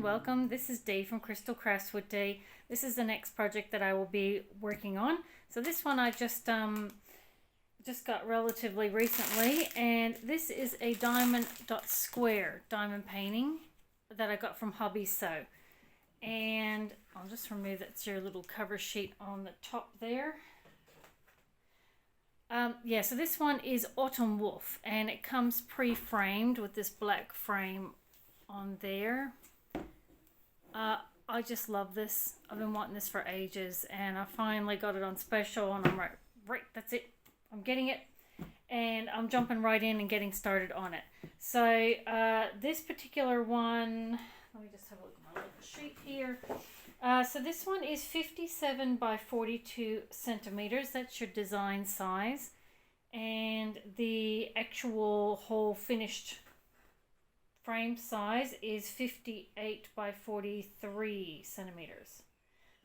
welcome. This is Dee from crystalcraftswithdee. This is the next project that I will be working on. So this one I just got relatively recently, and this is a Diamond Dotz square diamond painting that I got from Hobby Sew. And I'll just remove that's your little cover sheet on the top there. Yeah, so this one is Autumn Wolf, and it comes pre-framed with this black frame on there. I just love this. I've been wanting this for ages, and I finally got it on special, and I'm right, that's it. I'm getting it, and I'm jumping right in and getting started on it. So this particular one, let me just have a look at my little sheet here. So this one is 57 by 42 centimeters. That's your design size. And the actual whole finished frame size is 58 by 43 centimeters.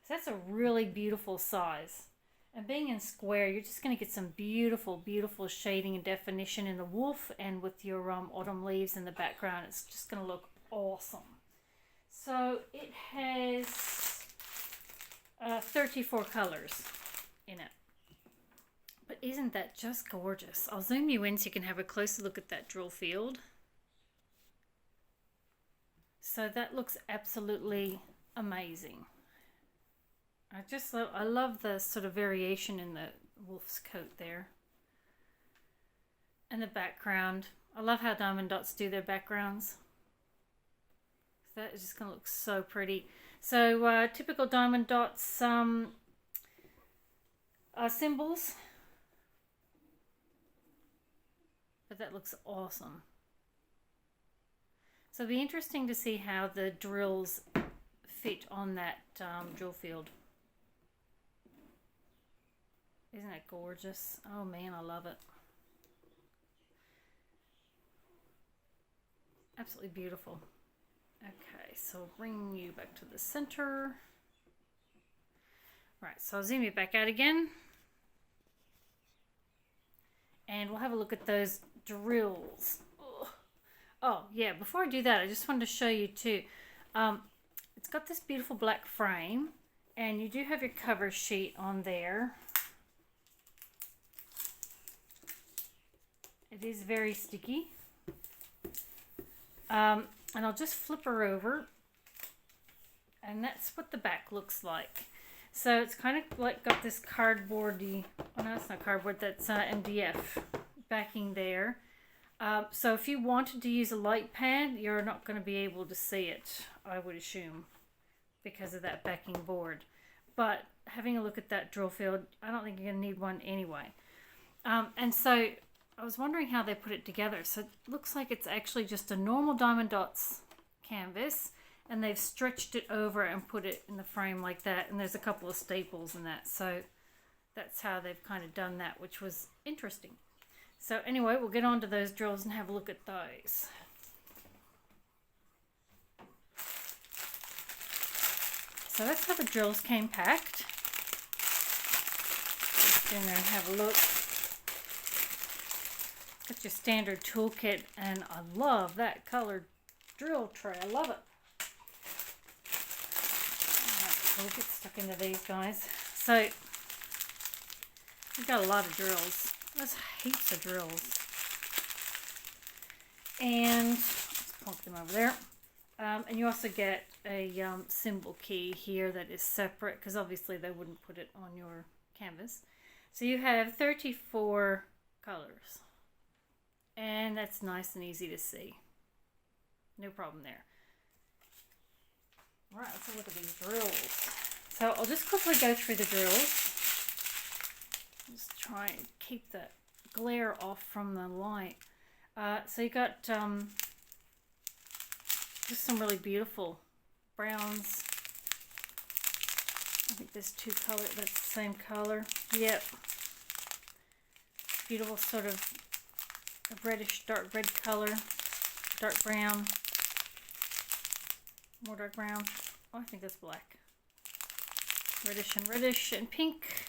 So that's a really beautiful size. And being in square, you're just going to get some beautiful, beautiful shading and definition in the wolf, and with your autumn leaves in the background, it's just going to look awesome. So it has 34 colors in it. But isn't that just gorgeous? I'll zoom you in so you can have a closer look at that drill field. So that looks absolutely amazing. I love the sort of variation in the wolf's coat there. And the background. I love how Diamond Dotz do their backgrounds. That is just going to look so pretty. So typical Diamond Dotz symbols. But that looks awesome. So it'll be interesting to see how the drills fit on that drill field. Isn't that gorgeous? Oh man, I love it. Absolutely beautiful. Okay, so bring you back to the center. Right, so I'll zoom you back out again. And we'll have a look at those drills. Ugh. Oh, yeah, before I do that, I just wanted to show you too. It's got this beautiful black frame, and you do have your cover sheet on there. It is very sticky. And I'll just flip her over, and that's what the back looks like. So it's kind of like got this cardboardy, oh no, it's not cardboard, that's MDF backing there. So if you wanted to use a light pad, you're not going to be able to see it, I would assume, because of that backing board. But having a look at that drill field, I don't think you're going to need one anyway. And so I was wondering how they put it together. So it looks like it's actually just a normal Diamond Dotz canvas, and they've stretched it over and put it in the frame like that, and there's a couple of staples in that. So that's how they've kind of done that, which was interesting. So anyway, we'll get on to those drills and have a look at those. So that's how the drills came packed. Just in there and have a look. Got your standard toolkit, and I love that colored drill tray. I love it. Alright, so we'll get stuck into these guys. So we've got a lot of drills. There's heaps of drills. And let's plunk them over there. And you also get a symbol key here that is separate, because obviously they wouldn't put it on your canvas. So you have 34 colors. And that's nice and easy to see. No problem there. Alright, let's have a look at these drills. So I'll just quickly go through the drills. Just try and keep the glare off from the light. So you got just some really beautiful browns. I think there's two colors, that's the same color. Yep. Beautiful sort of a reddish dark red color, dark brown, more dark brown. Oh, I think that's black. Reddish and pink.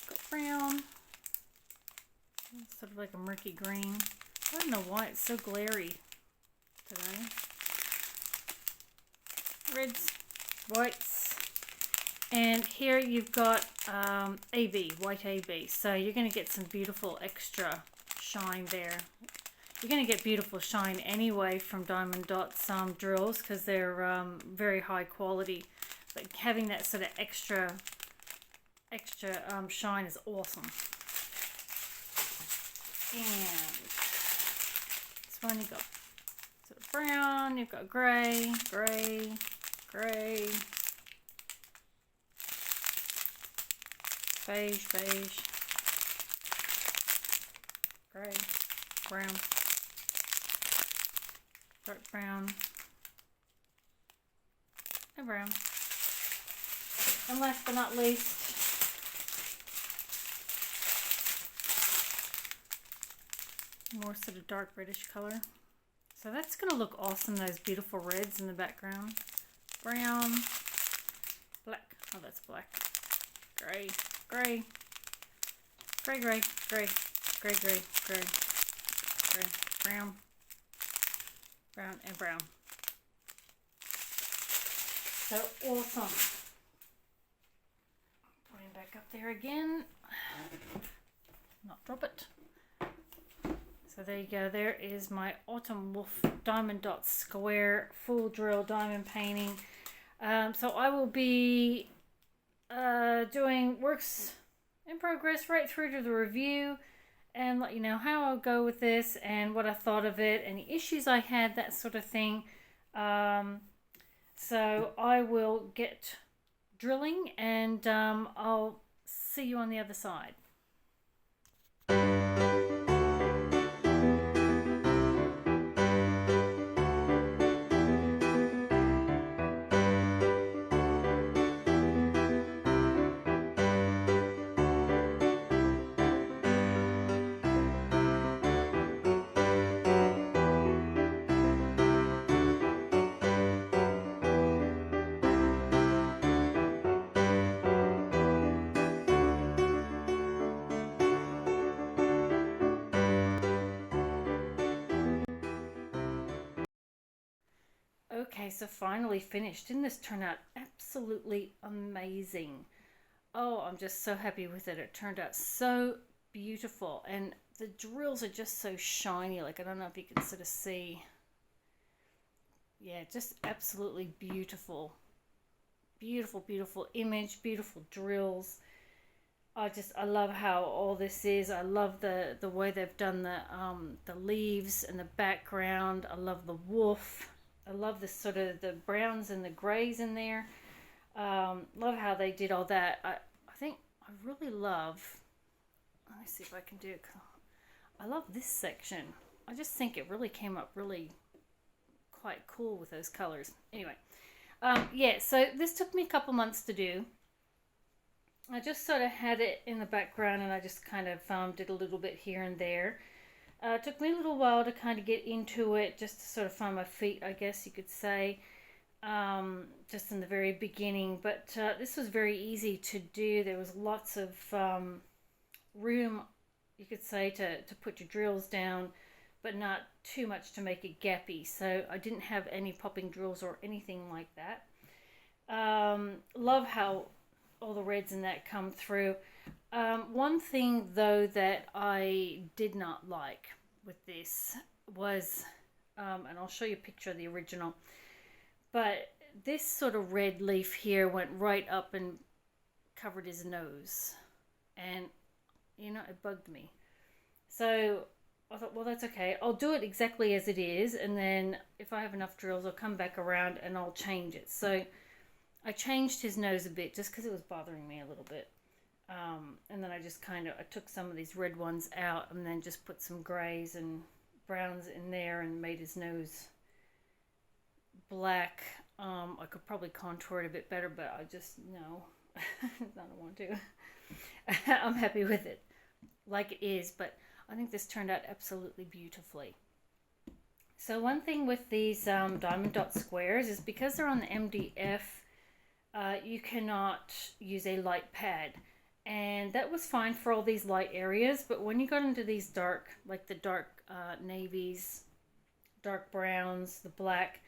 Got brown. sort of like a murky green. I don't know why it's so glary today. Reds, whites, and here you've got AB, white AB. So you're going to get some beautiful extra shine there. You're going to get beautiful shine anyway from Diamond Dotz drills because they're very high quality. But having that sort of extra shine is awesome. And this one you've got sort of brown, you've got grey, grey, grey, beige, beige, grey, brown, dark brown, and brown. And last but not least, more sort of dark reddish color. So that's going to look awesome, those beautiful reds in the background. Brown, black, oh that's black, grey, grey, grey, grey, grey, grey, grey, grey, grey, brown, brown, and brown. So awesome. Put him back up there again. Not drop it. So there you go. There is my Autumn Wolf Diamond Dotz square full drill diamond painting. So I will be doing works in progress right through to the review and let you know how I'll go with this and what I thought of it, any issues I had, that sort of thing. So I will get drilling and I'll see you on the other side. Okay, so finally finished. Didn't this turn out absolutely amazing? Oh, I'm just so happy with it. It turned out so beautiful. And the drills are just so shiny. Like, I don't know if you can sort of see. Yeah, just absolutely beautiful. Beautiful, beautiful image. Beautiful drills. I love how all this is. I love the way they've done the leaves and the background. I love the wolf. I love the sort of the browns and the grays in there. Love how they did all that. I think I really love, let me see if I can do it. I love this section. I just think it really came up really quite cool with those colors. Anyway, yeah, so this took me a couple months to do. I just sort of had it in the background and I just kind of did a little bit here and there. It took me a little while to kind of get into it, just to sort of find my feet, I guess you could say, just in the very beginning. But this was very easy to do. There was lots of room, you could say, to put your drills down, but not too much to make it gappy. So I didn't have any popping drills or anything like that. Love how all the reds in that come through. One thing though that I did not like with this was, and I'll show you a picture of the original, but this sort of red leaf here went right up and covered his nose, and you know, it bugged me. So I thought, well, that's okay. I'll do it exactly as it is, and then if I have enough drills, I'll come back around and I'll change it. So I changed his nose a bit just because it was bothering me a little bit. And then I just I took some of these red ones out and then just put some grays and browns in there and made his nose black. I could probably contour it a bit better, but I just, no, I don't want to. I'm happy with it like it is, but I think this turned out absolutely beautifully. So one thing with these Diamond Dotz squares is because they're on the MDF, you cannot use a light pad. And that was fine for all these light areas, but when you got into these dark, like the dark navies, dark browns, the black,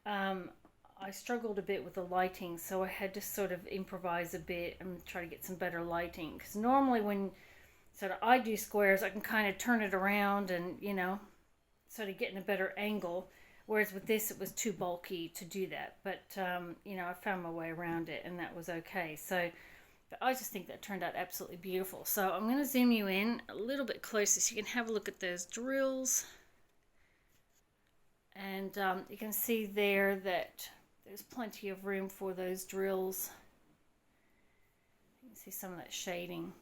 I struggled a bit with the lighting, so I had to sort of improvise a bit and try to get some better lighting. Because normally when sort of I do squares, I can kind of turn it around and, you know, sort of get in a better angle. Whereas with this, it was too bulky to do that. But, you know, I found my way around it, and that was okay. So, but I just think that turned out absolutely beautiful. So I'm going to zoom you in a little bit closer so you can have a look at those drills. And you can see there that there's plenty of room for those drills. You can see some of that shading.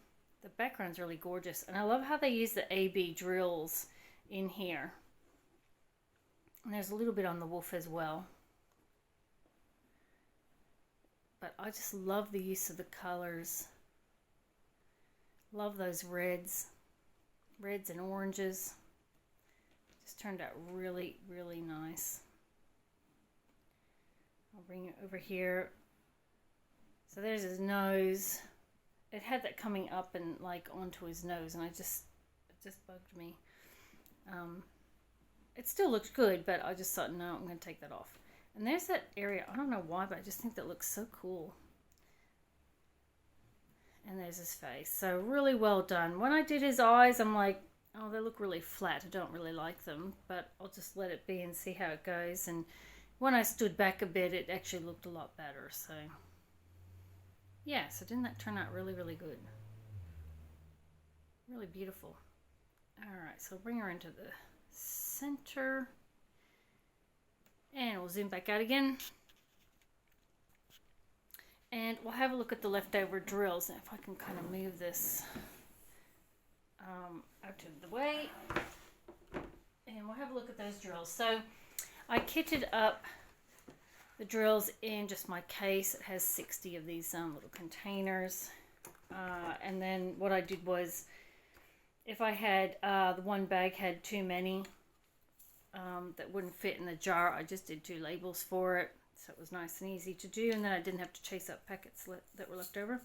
The background's really gorgeous. And I love how they use the AB drills in here. And there's a little bit on the wolf as well. But I just love the use of the colors. Love those reds and oranges. Just turned out really, really nice. I'll bring it over here. So there's his nose. It had that coming up and like onto his nose, and it just bugged me. It still looks good, but I just thought, no, I'm going to take that off. And there's that area, I don't know why, but I just think that looks so cool. And there's his face. So really well done. When I did his eyes, I'm like, oh, they look really flat. I don't really like them, but I'll just let it be and see how it goes. And when I stood back a bit, it actually looked a lot better. So yeah, so didn't that turn out really, really good? Really beautiful. All right, so I'll bring her into the center. And we'll zoom back out again. And we'll have a look at the leftover drills. And if I can kind of move this out of the way. And we'll have a look at those drills. So I kitted up the drills in just my case. It has 60 of these little containers. And then what I did was, if I had, the one bag had too many, that wouldn't fit in the jar, I just did 2 labels for it, so it was nice and easy to do, and then I didn't have to chase up packets that were left over.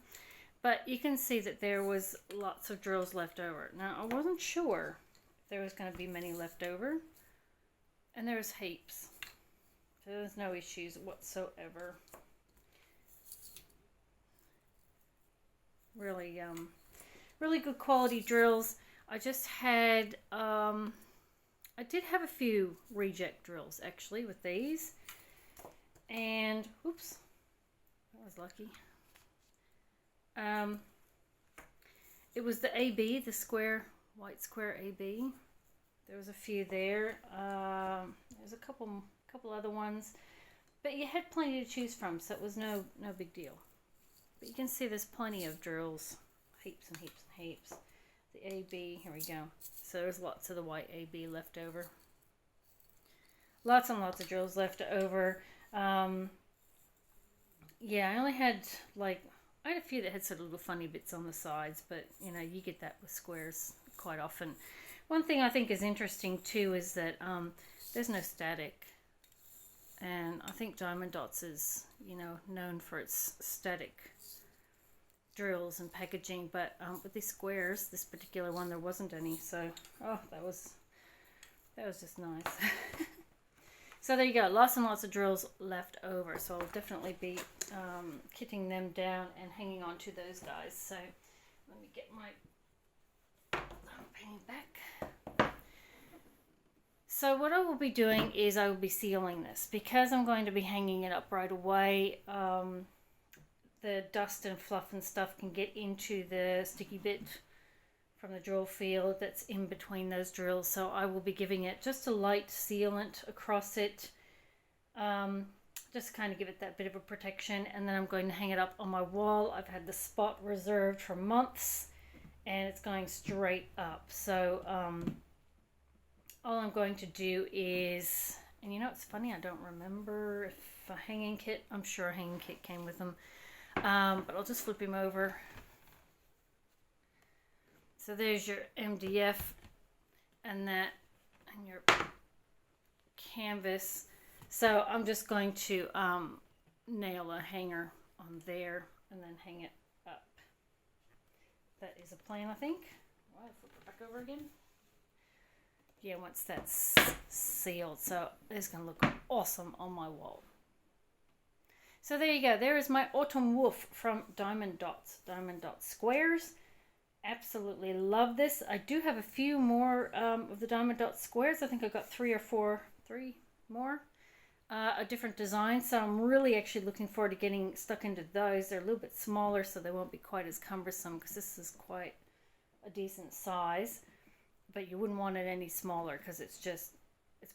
But you can see that there was lots of drills left over. Now I wasn't sure if there was going to be many left over, and there's heaps, so there's no issues whatsoever. Really really good quality drills. I just had I did have a few reject drills actually with these, and oops, that was lucky. It was the AB, the square, white square AB. There was a few there. There's a couple other ones, but you had plenty to choose from, so it was no big deal. But you can see there's plenty of drills, heaps and heaps and heaps. The AB, here we go. So there's lots of the white AB left over. Lots and lots of drills left over. Yeah, I only had I had a few that had sort of little funny bits on the sides, but you know, you get that with squares quite often. One thing I think is interesting too is that there's no static. And I think Diamond Dotz is, you know, known for its static drills and packaging, but with these squares, this particular one, there wasn't any, so oh, that was just nice. So there you go, lots and lots of drills left over, so I'll definitely be kitting them down and hanging on to those guys. So let me get my painting back. So what I will be doing is I will be sealing this, because I'm going to be hanging it up right away. The dust and fluff and stuff can get into the sticky bit from the drill field that's in between those drills. So I will be giving it just a light sealant across it, just kind of give it that bit of a protection. And then I'm going to hang it up on my wall. I've had the spot reserved for months, and it's going straight up. So all I'm going to do is, and you know, it's funny, I don't remember if a hanging kit, I'm sure a hanging kit came with them. But I'll just flip him over. So there's your MDF and that, and your canvas. So I'm just going to nail a hanger on there and then hang it up. that is a plan, I think. Well, flip it back over again. Yeah, once that's sealed, so it's going to look awesome on my wall. So there you go. There is my autumn wolf from Diamond Dotz. Diamond Dotz squares. Absolutely love this. I do have a few more of the Diamond Dotz squares. I think I've got 3 more. A different design. So I'm really actually looking forward to getting stuck into those. They're a little bit smaller, so they won't be quite as cumbersome because this is quite a decent size. But you wouldn't want it any smaller because it's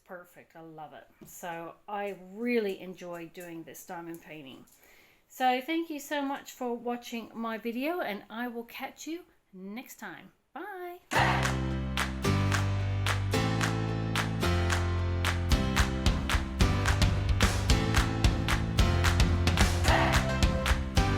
perfect. I love it. So I really enjoy doing this diamond painting. So thank you so much for watching my video, and I will catch you next time. Bye.